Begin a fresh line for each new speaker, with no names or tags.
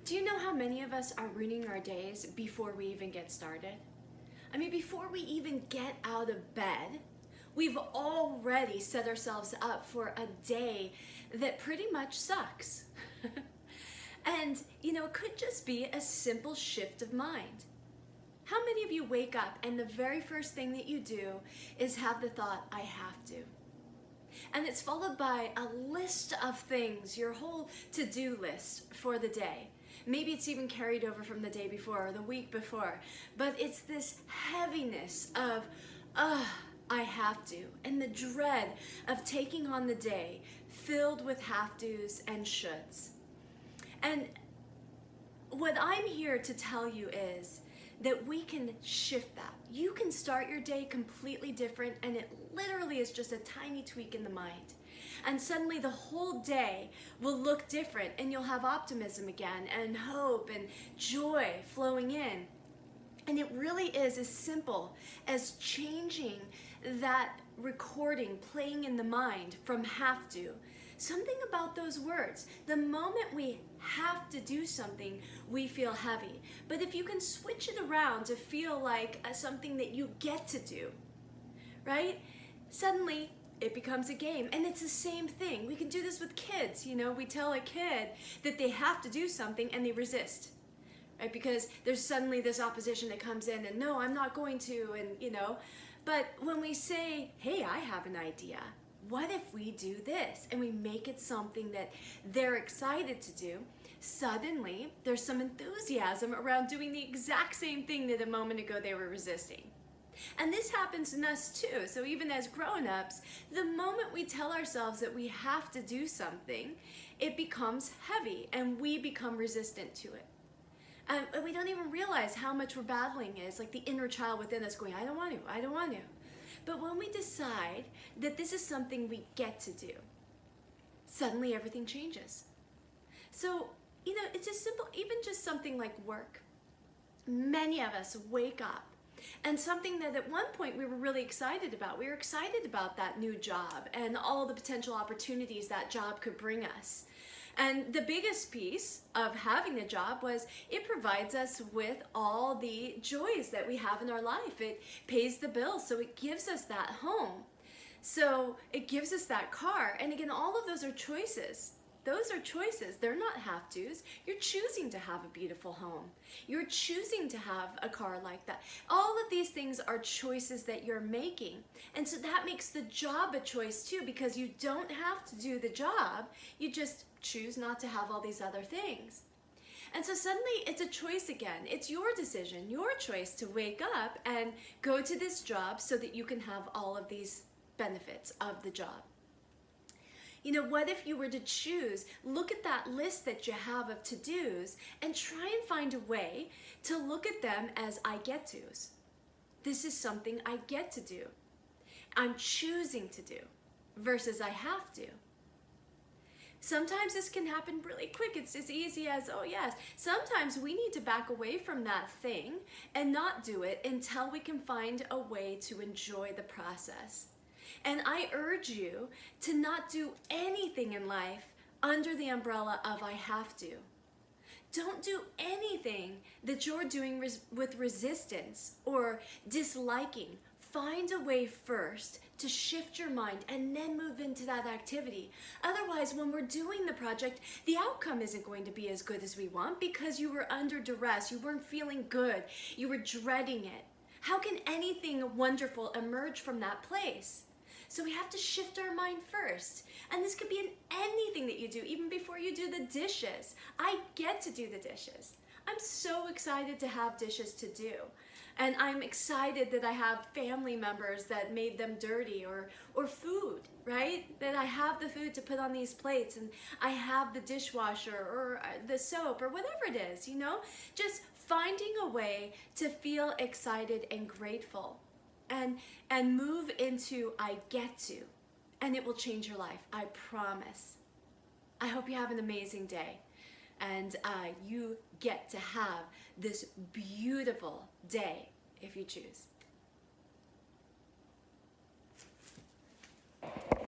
Do you know how many of us are ruining our days before we even get started? I mean, before we even get out of bed, we've already set ourselves up for a day that pretty much sucks. And, it could just be a simple shift of mind. How many of you wake up and the very first thing that you do is have the thought, I have to? And it's followed by a list of things, your whole to-do list for the day. Maybe it's even carried over from the day before or the week before. But it's this heaviness of, I have to, and the dread of taking on the day filled with have-tos and shoulds. And what I'm here to tell you is that we can shift that. You can start your day completely different, and it literally is just a tiny tweak in the mind. And suddenly the whole day will look different, and you'll have optimism again, and hope and joy flowing in. And it really is as simple as changing that recording playing in the mind from have to. Something about those words. The moment we have to do something, we feel heavy. But if you can switch it around to feel like something that you get to do, right? Suddenly it becomes a game, and it's the same thing. We can do this with kids. We tell a kid that they have to do something and they resist, right? Because there's suddenly this opposition that comes in and no, I'm not going to, and but when we say, hey, I have an idea, what if we do this? And we make it something that they're excited to do. Suddenly, there's some enthusiasm around doing the exact same thing that a moment ago they were resisting. And this happens in us too. So even as grown-ups, the moment we tell ourselves that we have to do something, it becomes heavy and we become resistant to it. And we don't even realize how much we're battling is like the inner child within us going, I don't want to, I don't want to. But when we decide that this is something we get to do, suddenly everything changes. So, it's as simple, even just something like work. Many of us wake up and something that at one point we were really excited about. We were excited about that new job and all the potential opportunities that job could bring us. And the biggest piece of having the job was it provides us with all the joys that we have in our life. It pays the bills, so it gives us that home. So it gives us that car. And again, all of those are choices. Those are choices. They're not have-tos. You're choosing to have a beautiful home. You're choosing to have a car like that. All of these things are choices that you're making. And so that makes the job a choice too, because you don't have to do the job. You just choose not to have all these other things. And so suddenly it's a choice again. It's your decision, your choice to wake up and go to this job so that you can have all of these benefits of the job. What if you were to choose, look at that list that you have of to-dos and try and find a way to look at them as I get to's. This is something I get to do. I'm choosing to do versus I have to. Sometimes this can happen really quick. It's as easy as, oh yes. Sometimes we need to back away from that thing and not do it until we can find a way to enjoy the process. And I urge you to not do anything in life under the umbrella of I have to. Don't do anything that you're doing with resistance or disliking. Find a way first to shift your mind and then move into that activity. Otherwise, when we're doing the project, the outcome isn't going to be as good as we want because you were under duress, you weren't feeling good, you were dreading it. How can anything wonderful emerge from that place? So we have to shift our mind first. And this could be in anything that you do, even before you do the dishes. I get to do the dishes. I'm so excited to have dishes to do. And I'm excited that I have family members that made them dirty or food, right? That I have the food to put on these plates and I have the dishwasher or the soap or whatever it is, Just finding a way to feel excited and grateful and move into I get to. And it will change your life, I promise. I hope you have an amazing day. And you get to have this beautiful day if you choose.